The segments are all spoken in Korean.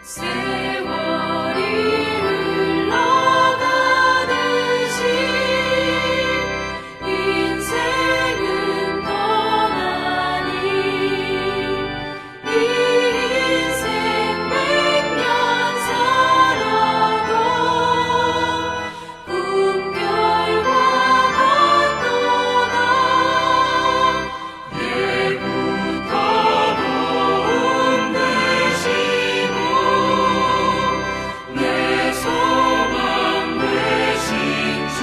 세월이 흘러가듯이 인생은 떠나니 이 인생 백년 살아도 꿈결과 같도다. 예부터 도움 되시고 내 소망 되신 주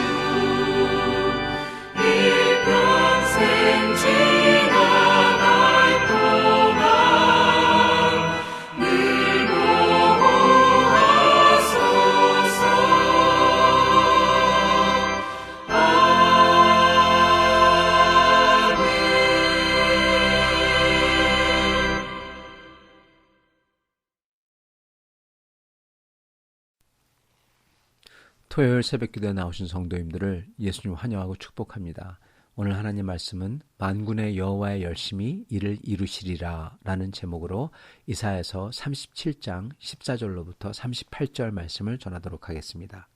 일평생 지나갈 동안 늘 보호하소서. 아멘. 토요일 새벽기도에 나오신 성도님들을 예수님 환영하고 축복합니다. 오늘 하나님 말씀은 만군의 여호와의 열심히 이를 이루시리라 라는 제목으로 이사야서 37장 14절로부터 38절 말씀을 전하도록 하겠습니다.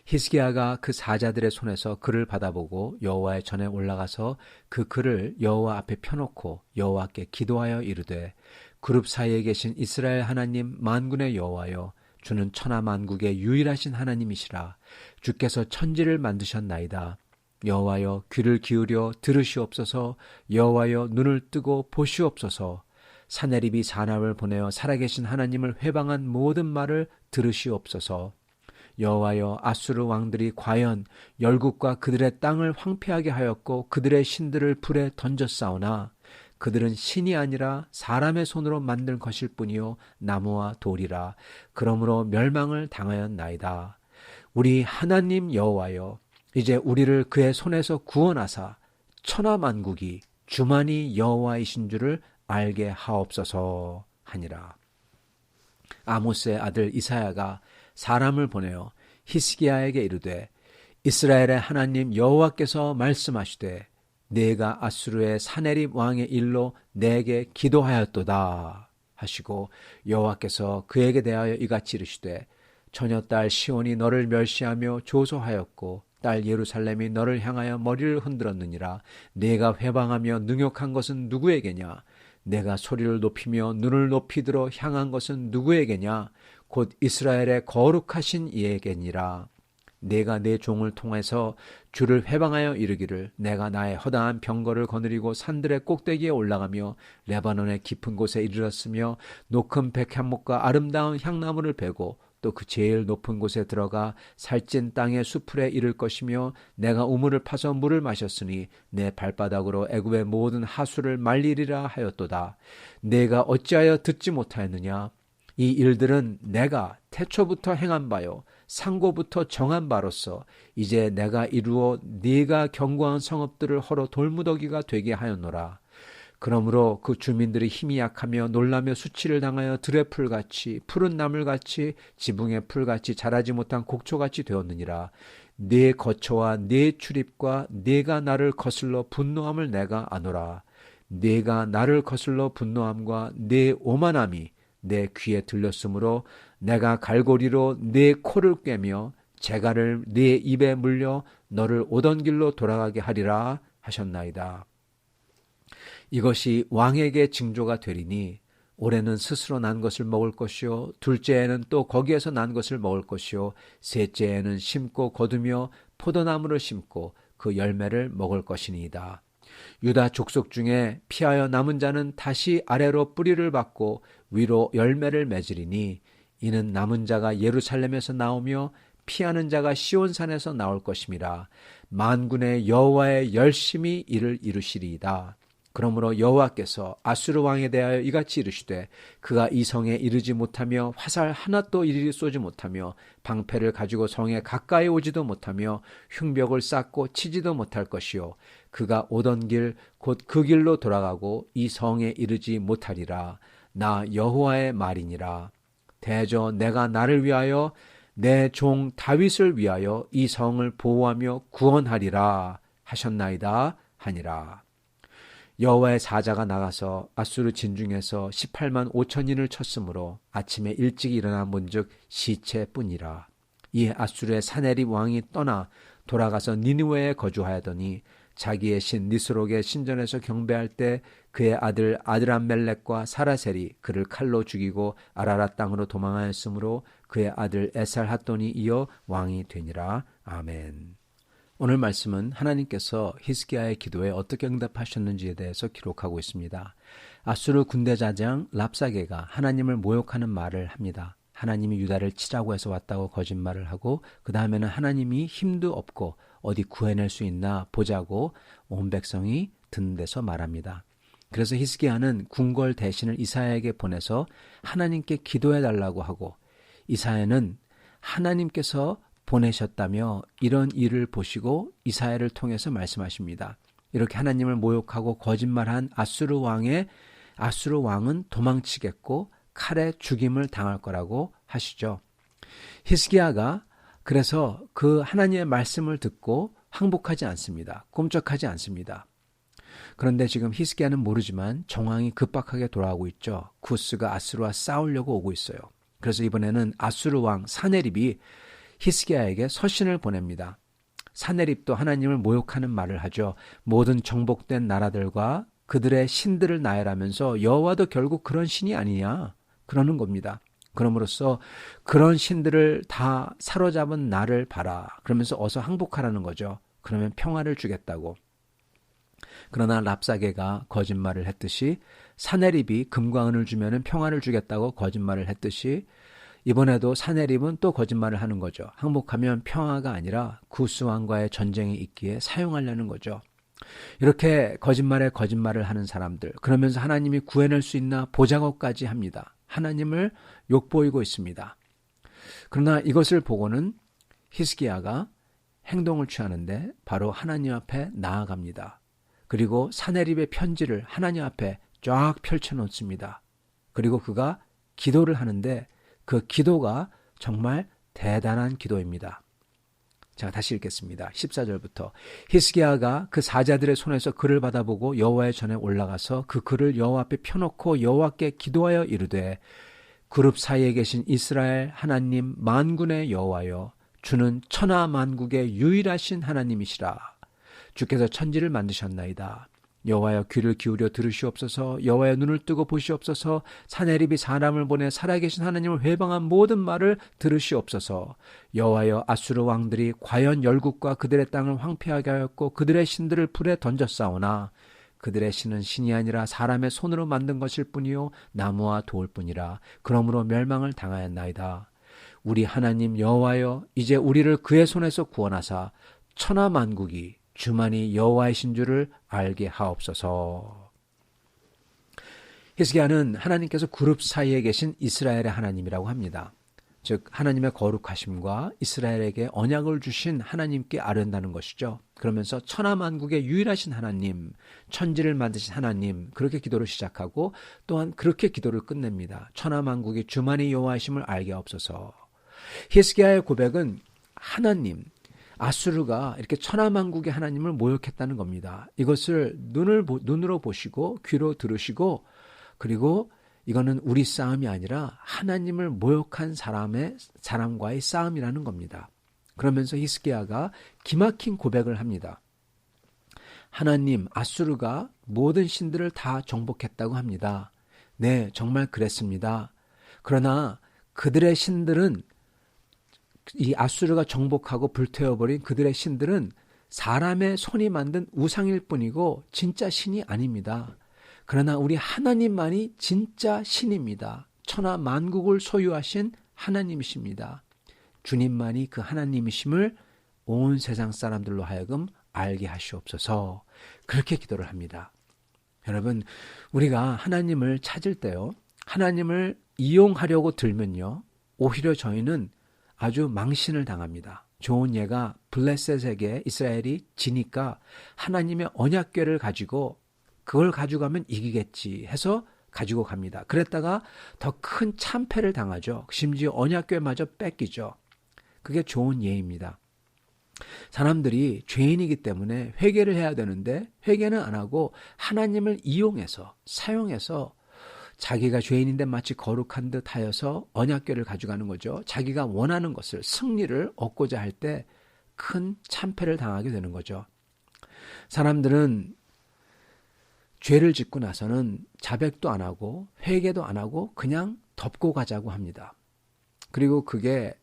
히스기야가 그 사자들의 손에서 글을 받아보고 여호와의 전에 올라가서 그 글을 여호와 앞에 펴놓고 여호와께 기도하여 이르되 그룹 사이에 계신 이스라엘 하나님 만군의 여호와여 주는 천하 만국의 유일하신 하나님이시라. 주께서 천지를 만드셨나이다. 여호와여 귀를 기울여 들으시옵소서. 여호와여 눈을 뜨고 보시옵소서. 사내립이 사람을 보내어 살아계신 하나님을 회방한 모든 말을 들으시옵소서. 여호와여 아수르 왕들이 과연 열국과 그들의 땅을 황폐하게 하였고 그들의 신들을 불에 던졌사오나 그들은 신이 아니라 사람의 손으로 만든 것일 뿐이요 나무와 돌이라. 그러므로 멸망을 당하였나이다. 우리 하나님 여호와여 이제 우리를 그의 손에서 구원하사 천하 만국이 주만이 여호와이신 줄을 알게 하옵소서 하니라. 아모스의 아들 이사야가 사람을 보내어 히스기야에게 이르되 이스라엘의 하나님 여호와께서 말씀하시되 내가 아수르의 사내립 왕의 일로 내게 기도하였도다 하시고 여호와께서 그에게 대하여 이같이 이르시되 처녀딸 시온이 너를 멸시하며 조소하였고 딸 예루살렘이 너를 향하여 머리를 흔들었느니라. 내가 회방하며 능욕한 것은 누구에게냐? 내가 소리를 높이며 눈을 높이 들어 향한 것은 누구에게냐? 곧 이스라엘의 거룩하신 이에게니라. 내가 내 종을 통해서 주를 회방하여 이르기를 내가 나의 허다한 병거를 거느리고 산들의 꼭대기에 올라가며 레바논의 깊은 곳에 이르렀으며 높은 백향목과 아름다운 향나무를 베고 또 그 제일 높은 곳에 들어가 살찐 땅의 수풀에 이를 것이며 내가 우물을 파서 물을 마셨으니 내 발바닥으로 애굽의 모든 하수를 말리리라 하였도다. 내가 어찌하여 듣지 못하였느냐? 이 일들은 내가 태초부터 행한 바요 상고부터 정한 바로서 이제 내가 이루어 네가 견고한 성읍들을 헐어 돌무더기가 되게 하였노라. 그러므로 그 주민들이 힘이 약하며 놀라며 수치를 당하여 들의 풀같이 푸른 나물같이 지붕의 풀같이 자라지 못한 곡초같이 되었느니라. 네 거처와 네 출입과 네가 나를 거슬러 분노함을 내가 아노라. 네가 나를 거슬러 분노함과 네 오만함이 내 귀에 들렸으므로 내가 갈고리로 네 코를 꿰며 재갈을 네 입에 물려 너를 오던 길로 돌아가게 하리라 하셨나이다. 이것이 왕에게 징조가 되리니 올해는 스스로 난 것을 먹을 것이요 둘째에는 또 거기에서 난 것을 먹을 것이요 셋째에는 심고 거두며 포도나무를 심고 그 열매를 먹을 것이니이다. 유다 족속 중에 피하여 남은 자는 다시 아래로 뿌리를 받고 위로 열매를 맺으리니 이는 남은 자가 예루살렘에서 나오며 피하는 자가 시온산에서 나올 것임이라. 만군의 여호와의 열심히 이를 이루시리이다. 그러므로 여호와께서 아수르 왕에 대하여 이같이 이르시되 그가 이 성에 이르지 못하며 화살 하나도 이리 쏘지 못하며 방패를 가지고 성에 가까이 오지도 못하며 흉벽을 쌓고 치지도 못할 것이요 그가 오던 길 곧 그 길로 돌아가고 이 성에 이르지 못하리라. 나 여호와의 말이니라. 대저 내가 나를 위하여 내 종 다윗을 위하여 이 성을 보호하며 구원하리라 하셨나이다 하니라. 여호와의 사자가 나가서 아수르 진중에서 18만 5천인을 쳤으므로 아침에 일찍 일어나 본즉 시체뿐이라. 이에 아수르의 사네립 왕이 떠나 돌아가서 니느웨에 거주하였더니 자기의 신 니스록의 신전에서 경배할 때 그의 아들 아드람멜렉과 사라셀이 그를 칼로 죽이고 아라랏 땅으로 도망하였으므로 그의 아들 에살핫돈이 이어 왕이 되니라. 아멘. 오늘 말씀은 하나님께서 히스기야의 기도에 어떻게 응답하셨는지에 대해서 기록하고 있습니다. 아수르 군대자장 랍사게가 하나님을 모욕하는 말을 합니다. 하나님이 유다를 치라고 해서 왔다고 거짓말을 하고 그 다음에는 하나님이 힘도 없고 어디 구해낼 수 있나 보자고 온 백성이 듣는 데서 말합니다. 그래서 히스기야는 궁궐 대신을 이사야에게 보내서 하나님께 기도해달라고 하고 이사야는 하나님께서 보내셨다며 이런 일을 보시고 이사야를 통해서 말씀하십니다. 이렇게 하나님을 모욕하고 거짓말한 아수르 왕은 도망치겠고 칼에 죽임을 당할 거라고 하시죠. 히스기야가 그래서 그 하나님의 말씀을 듣고 항복하지 않습니다. 꼼짝하지 않습니다. 그런데 지금 히스기야는 모르지만 정황이 급박하게 돌아가고 있죠. 구스가 아수르와 싸우려고 오고 있어요. 그래서 이번에는 아수르 왕 사네립이 히스기야에게 서신을 보냅니다. 사네립도 하나님을 모욕하는 말을 하죠. 모든 정복된 나라들과 그들의 신들을 나열하면서 여호와도 결국 그런 신이 아니냐 그러는 겁니다. 그럼으로써 그런 신들을 다 사로잡은 나를 봐라. 그러면서 어서 항복하라는 거죠. 그러면 평화를 주겠다고. 그러나 랍사게가 거짓말을 했듯이 사네립이 금과 은을 주면 평화를 주겠다고 거짓말을 했듯이 이번에도 사네립은 또 거짓말을 하는 거죠. 항복하면 평화가 아니라 구스 왕과의 전쟁이 있기에 사용하려는 거죠. 이렇게 거짓말에 거짓말을 하는 사람들, 그러면서 하나님이 구해낼 수 있나 보자고까지 합니다. 하나님을 욕보이고 있습니다. 그러나 이것을 보고는 히스기야가 행동을 취하는데 바로 하나님 앞에 나아갑니다. 그리고 사네립의 편지를 하나님 앞에 쫙 펼쳐놓습니다. 그리고 그가 기도를 하는데 그 기도가 정말 대단한 기도입니다. 자, 다시 읽겠습니다. 14절부터 히스기야가 그 사자들의 손에서 글을 받아보고 여호와의 전에 올라가서 그 글을 여호와 앞에 펴놓고 여호와께 기도하여 이르되 그룹 사이에 계신 이스라엘 하나님 만군의 여호와여 주는 천하 만국의 유일하신 하나님이시라. 주께서 천지를 만드셨나이다. 여호와여 귀를 기울여 들으시옵소서. 여호와여 눈을 뜨고 보시옵소서. 사네립이 사람을 보내 살아계신 하나님을 회방한 모든 말을 들으시옵소서. 여호와여 아수르 왕들이 과연 열국과 그들의 땅을 황폐하게 하였고 그들의 신들을 불에 던졌사오나 그들의 신은 신이 아니라 사람의 손으로 만든 것일 뿐이요 나무와 돌 뿐이라. 그러므로 멸망을 당하였나이다. 우리 하나님 여호와여 이제 우리를 그의 손에서 구원하사 천하 만국이 주만이 여호와이신 줄을 알게 하옵소서. 히스기야는 하나님께서 그룹 사이에 계신 이스라엘의 하나님이라고 합니다. 즉 하나님의 거룩하심과 이스라엘에게 언약을 주신 하나님께 아른다는 것이죠. 그러면서 천하 만국의 유일하신 하나님, 천지를 만드신 하나님, 그렇게 기도를 시작하고 또한 그렇게 기도를 끝냅니다. 천하 만국이 주만이 여호와이심을 알게 하옵소서. 히스기야의 고백은 하나님, 아수르가 이렇게 천하만국의 하나님을 모욕했다는 겁니다. 이것을 눈으로 보시고 귀로 들으시고 그리고 이거는 우리 싸움이 아니라 하나님을 모욕한 사람과의 싸움이라는 겁니다. 그러면서 히스기야가 기막힌 고백을 합니다. 하나님, 아수르가 모든 신들을 다 정복했다고 합니다. 네, 정말 그랬습니다. 그러나 그들의 신들은 이 아수르가 정복하고 불태워버린 그들의 신들은 사람의 손이 만든 우상일 뿐이고 진짜 신이 아닙니다. 그러나 우리 하나님만이 진짜 신입니다. 천하 만국을 소유하신 하나님이십니다. 주님만이 그 하나님이심을 온 세상 사람들로 하여금 알게 하시옵소서. 그렇게 기도를 합니다. 여러분, 우리가 하나님을 찾을 때요, 하나님을 이용하려고 들면요, 오히려 저희는 아주 망신을 당합니다. 좋은 예가 블레셋에게 이스라엘이 지니까 하나님의 언약궤를 가지고 그걸 가져가면 이기겠지 해서 가지고 갑니다. 그랬다가 더 큰 참패를 당하죠. 심지어 언약궤마저 뺏기죠. 그게 좋은 예입니다. 사람들이 죄인이기 때문에 회개를 해야 되는데 회개는 안 하고 하나님을 이용해서 사용해서 자기가 죄인인데 마치 거룩한 듯 하여서 언약궤를 가져가는 거죠. 자기가 원하는 것을 승리를 얻고자 할 때 큰 참패를 당하게 되는 거죠. 사람들은 죄를 짓고 나서는 자백도 안 하고 회개도 안 하고 그냥 덮고 가자고 합니다. 그리고 그게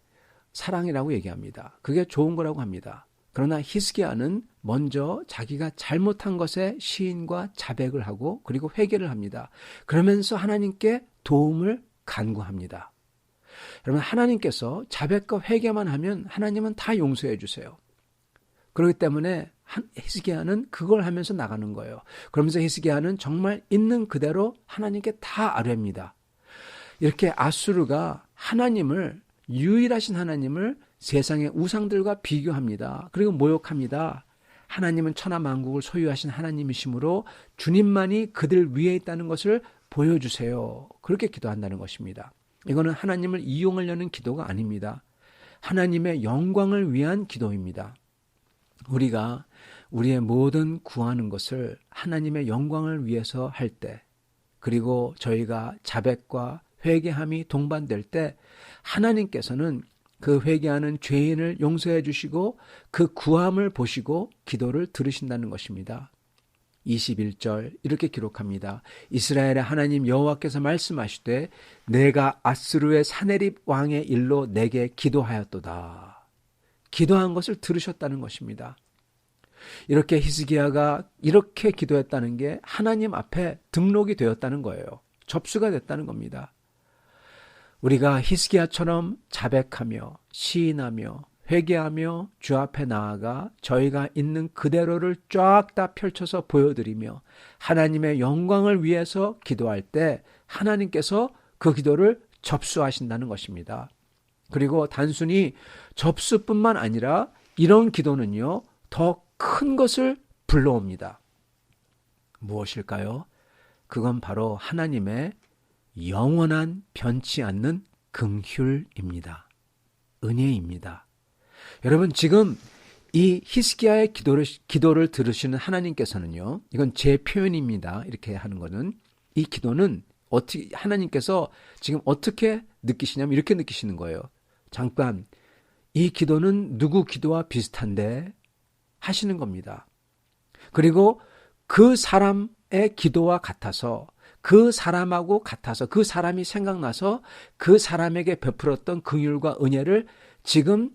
사랑이라고 얘기합니다. 그게 좋은 거라고 합니다. 그러나 히스기야는 먼저 자기가 잘못한 것에 시인과 자백을 하고 그리고 회개를 합니다. 그러면서 하나님께 도움을 간구합니다. 여러분, 하나님께서 자백과 회개만 하면 하나님은 다 용서해 주세요. 그렇기 때문에 히스기야는 그걸 하면서 나가는 거예요. 그러면서 히스기야는 정말 있는 그대로 하나님께 다 아뢰입니다. 이렇게 아수르가 하나님을, 유일하신 하나님을 세상의 우상들과 비교합니다. 그리고 모욕합니다. 하나님은 천하만국을 소유하신 하나님이시므로 주님만이 그들 위에 있다는 것을 보여주세요. 그렇게 기도한다는 것입니다. 이거는 하나님을 이용하려는 기도가 아닙니다. 하나님의 영광을 위한 기도입니다. 우리가 우리의 모든 구하는 것을 하나님의 영광을 위해서 할 때, 그리고 저희가 자백과 회개함이 동반될 때 하나님께서는 그 회개하는 죄인을 용서해 주시고 그 구함을 보시고 기도를 들으신다는 것입니다. 21절 이렇게 기록합니다. 이스라엘의 하나님 여호와께서 말씀하시되 내가 아스루의 사네립 왕의 일로 내게 기도하였도다. 기도한 것을 들으셨다는 것입니다. 이렇게 히스기야가 이렇게 기도했다는 게 하나님 앞에 등록이 되었다는 거예요. 접수가 됐다는 겁니다. 우리가 히스기야처럼 자백하며 시인하며 회개하며 주 앞에 나아가 저희가 있는 그대로를 쫙 다 펼쳐서 보여드리며 하나님의 영광을 위해서 기도할 때 하나님께서 그 기도를 접수하신다는 것입니다. 그리고 단순히 접수뿐만 아니라 이런 기도는요, 더 큰 것을 불러옵니다. 무엇일까요? 그건 바로 하나님의 영원한 변치 않는 긍휼입니다. 은혜입니다. 여러분, 지금 이 히스기야의 기도를 들으시는 하나님께서는요, 이건 제 표현입니다. 이렇게 하는 거는, 이 기도는 어떻게 하나님께서 지금 어떻게 느끼시냐면 이렇게 느끼시는 거예요. 잠깐, 이 기도는 누구 기도와 비슷한데 하시는 겁니다. 그리고 그 사람의 기도와 같아서, 그 사람하고 같아서, 그 사람이 생각나서 그 사람에게 베풀었던 긍휼과 은혜를 지금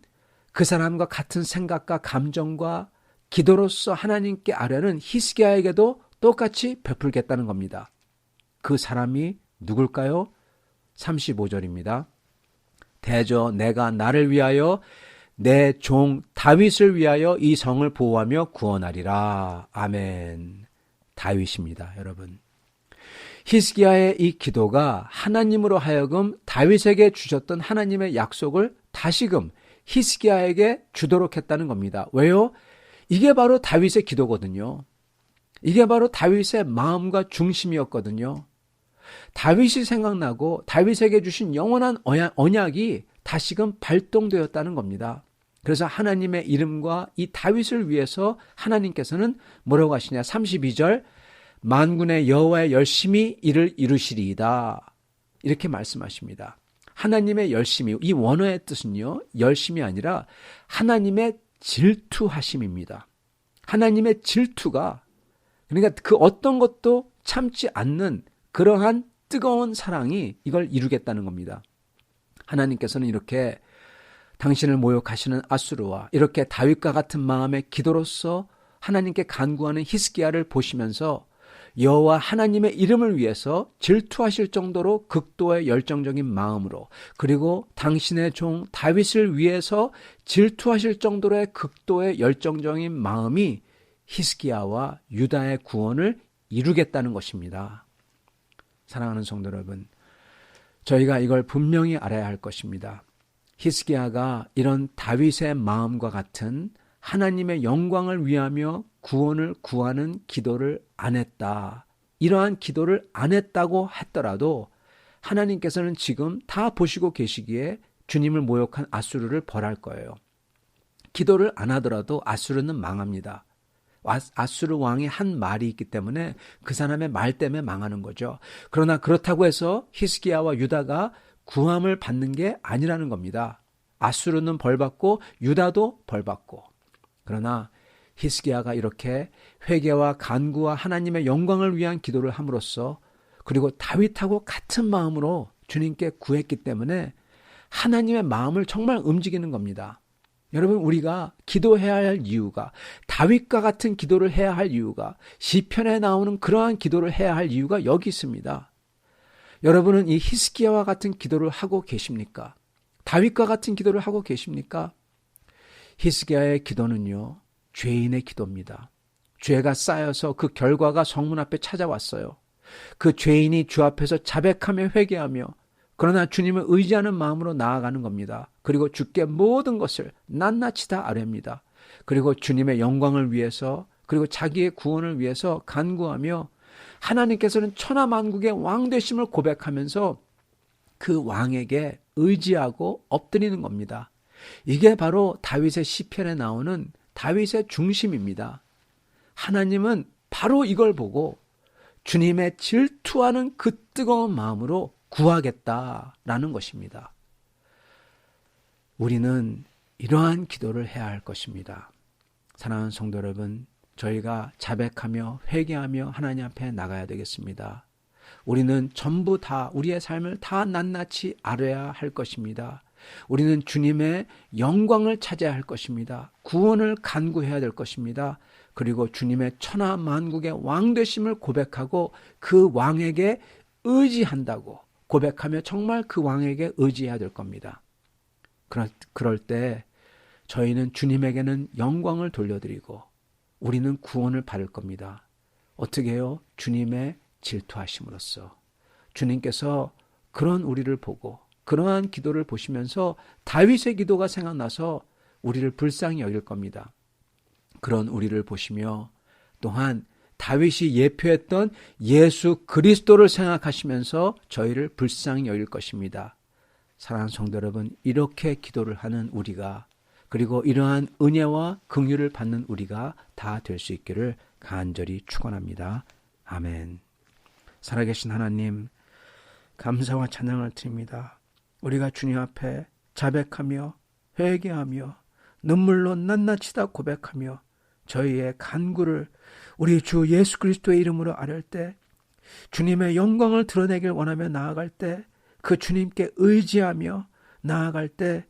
그 사람과 같은 생각과 감정과 기도로서 하나님께 아뢰는 히스기야에게도 똑같이 베풀겠다는 겁니다. 그 사람이 누굴까요? 35절입니다. 대저 내가 나를 위하여 내 종 다윗을 위하여 이 성을 보호하며 구원하리라. 아멘. 다윗입니다, 여러분. 히스기야의 이 기도가 하나님으로 하여금 다윗에게 주셨던 하나님의 약속을 다시금 히스기야에게 주도록 했다는 겁니다. 왜요? 이게 바로 다윗의 기도거든요. 이게 바로 다윗의 마음과 중심이었거든요. 다윗이 생각나고 다윗에게 주신 영원한 언약이 다시금 발동되었다는 겁니다. 그래서 하나님의 이름과 이 다윗을 위해서 하나님께서는 뭐라고 하시냐? 32절 만군의 여호와의 열심히 이를 이루시리이다. 이렇게 말씀하십니다. 하나님의 열심히, 이 원어의 뜻은요, 열심이 아니라 하나님의 질투하심입니다. 하나님의 질투가, 그러니까 그 어떤 것도 참지 않는 그러한 뜨거운 사랑이 이걸 이루겠다는 겁니다. 하나님께서는 이렇게 당신을 모욕하시는 아수르와 이렇게 다윗과 같은 마음의 기도로서 하나님께 간구하는 히스기야를 보시면서 여호와 하나님의 이름을 위해서 질투하실 정도로 극도의 열정적인 마음으로, 그리고 당신의 종 다윗을 위해서 질투하실 정도의 극도의 열정적인 마음이 히스기야와 유다의 구원을 이루겠다는 것입니다. 사랑하는 성도 여러분, 저희가 이걸 분명히 알아야 할 것입니다. 히스기야가 이런 다윗의 마음과 같은 하나님의 영광을 위하며 구원을 구하는 기도를 안 했다. 이러한 기도를 안 했다고 하더라도 하나님께서는 지금 다 보시고 계시기에 주님을 모욕한 아수르를 벌할 거예요. 기도를 안 하더라도 아수르는 망합니다. 아수르 왕이 한 말이 있기 때문에 그 사람의 말 때문에 망하는 거죠. 그러나 그렇다고 해서 히스기야와 유다가 구함을 받는 게 아니라는 겁니다. 아수르는 벌받고 유다도 벌받고. 그러나 히스기야가 이렇게 회개와 간구와 하나님의 영광을 위한 기도를 함으로써, 그리고 다윗하고 같은 마음으로 주님께 구했기 때문에 하나님의 마음을 정말 움직이는 겁니다. 여러분, 우리가 기도해야 할 이유가, 다윗과 같은 기도를 해야 할 이유가, 시편에 나오는 그러한 기도를 해야 할 이유가 여기 있습니다. 여러분은 이 히스기야와 같은 기도를 하고 계십니까? 다윗과 같은 기도를 하고 계십니까? 히스기야의 기도는요, 죄인의 기도입니다. 죄가 쌓여서 그 결과가 성문 앞에 찾아왔어요. 그 죄인이 주 앞에서 자백하며 회개하며, 그러나 주님을 의지하는 마음으로 나아가는 겁니다. 그리고 주께 모든 것을 낱낱이 다 아뢰입니다. 그리고 주님의 영광을 위해서, 그리고 자기의 구원을 위해서 간구하며, 하나님께서는 천하만국의 왕 되심을 고백하면서 그 왕에게 의지하고 엎드리는 겁니다. 이게 바로 다윗의 시편에 나오는 다윗의 중심입니다. 하나님은 바로 이걸 보고 주님의 질투하는 그 뜨거운 마음으로 구하겠다라는 것입니다. 우리는 이러한 기도를 해야 할 것입니다. 사랑하는 성도 여러분, 저희가 자백하며 회개하며 하나님 앞에 나가야 되겠습니다. 우리는 전부 다 우리의 삶을 다 낱낱이 아뢰야 할 것입니다. 우리는 주님의 영광을 찾아야 할 것입니다. 구원을 간구해야 될 것입니다. 그리고 주님의 천하 만국의 왕 되심을 고백하고 그 왕에게 의지한다고 고백하며 정말 그 왕에게 의지해야 될 겁니다. 그럴 때 저희는 주님에게는 영광을 돌려드리고 우리는 구원을 받을 겁니다. 어떻게 해요? 주님의 질투하심으로써. 주님께서 그런 우리를 보고 그러한 기도를 보시면서 다윗의 기도가 생각나서 우리를 불쌍히 여길 겁니다. 그런 우리를 보시며 또한 다윗이 예표했던 예수 그리스도를 생각하시면서 저희를 불쌍히 여길 것입니다. 사랑하는 성도 여러분, 이렇게 기도를 하는 우리가, 그리고 이러한 은혜와 긍휼을 받는 우리가 다 될 수 있기를 간절히 축원합니다. 아멘. 살아계신 하나님, 감사와 찬양을 드립니다. 우리가 주님 앞에 자백하며 회개하며 눈물로 낱낱이 다 고백하며 저희의 간구를 우리 주 예수 그리스도의 이름으로 아뢰을 때, 주님의 영광을 드러내길 원하며 나아갈 때, 그 주님께 의지하며 나아갈 때,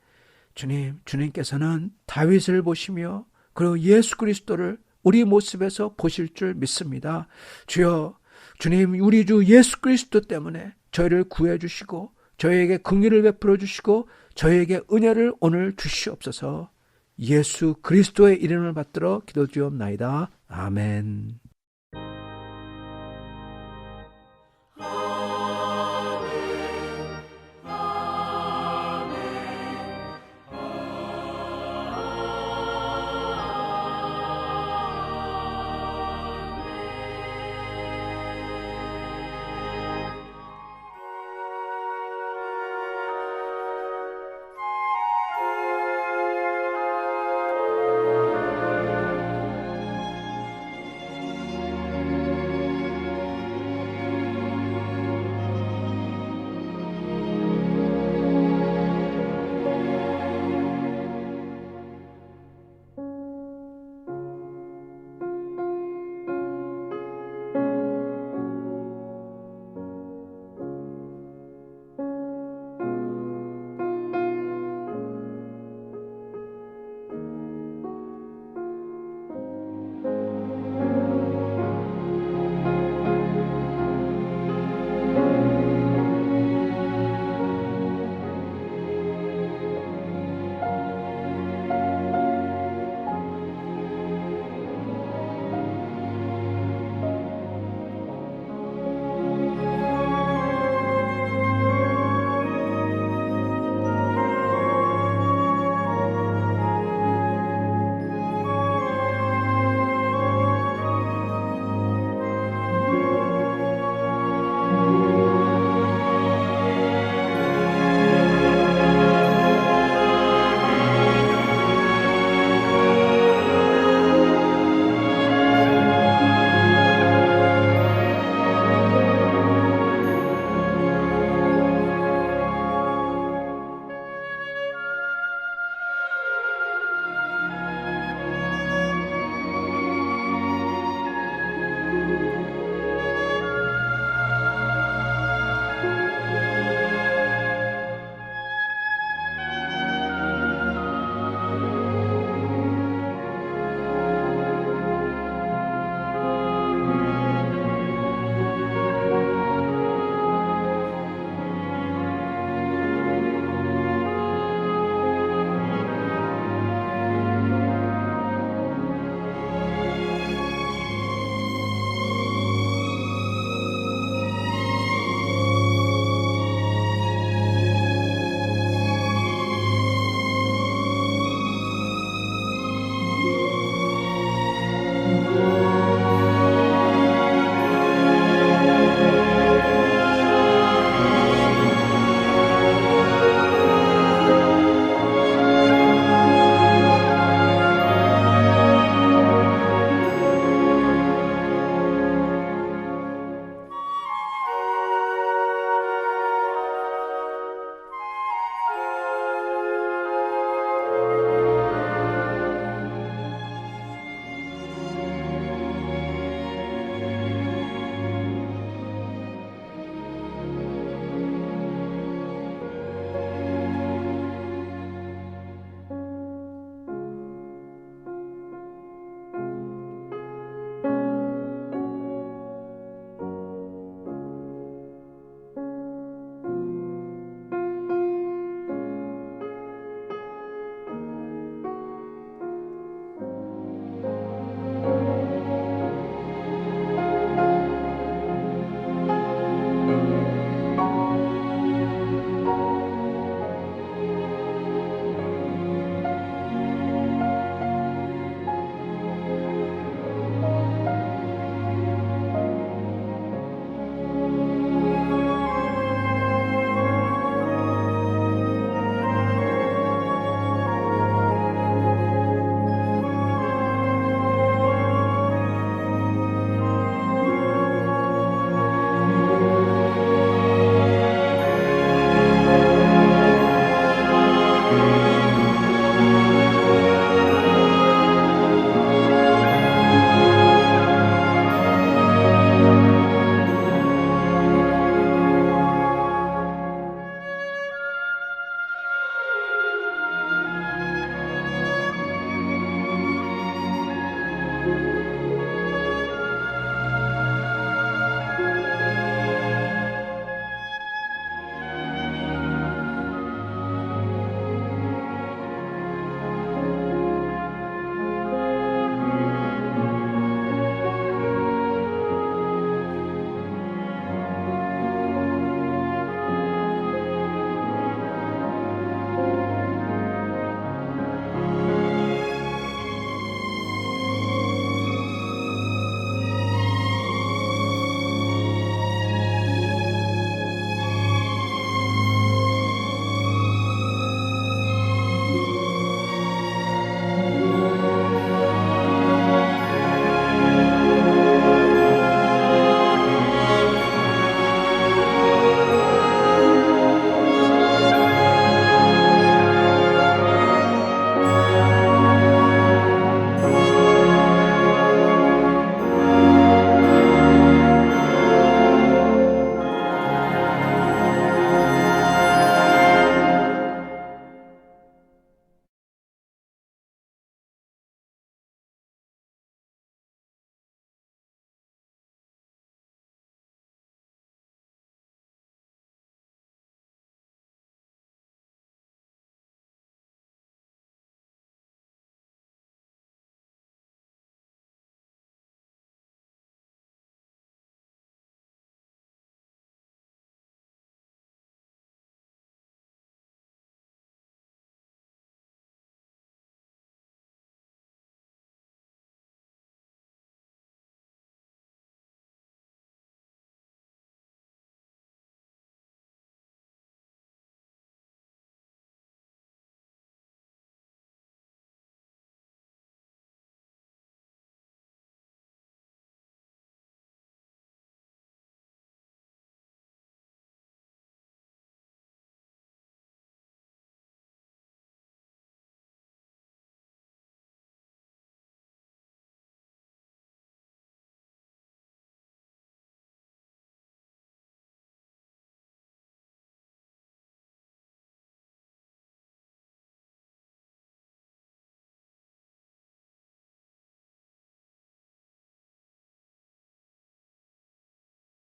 주님께서는 다윗을 보시며 그리고 예수 그리스도를 우리 모습에서 보실 줄 믿습니다. 주여, 주님, 우리 주 예수 그리스도 때문에 저희를 구해 주시고 저희에게 긍휼을 베풀어 주시고 저희에게 은혜를 오늘 주시옵소서. 예수 그리스도의 이름을 받들어 기도드리옵나이다. 아멘.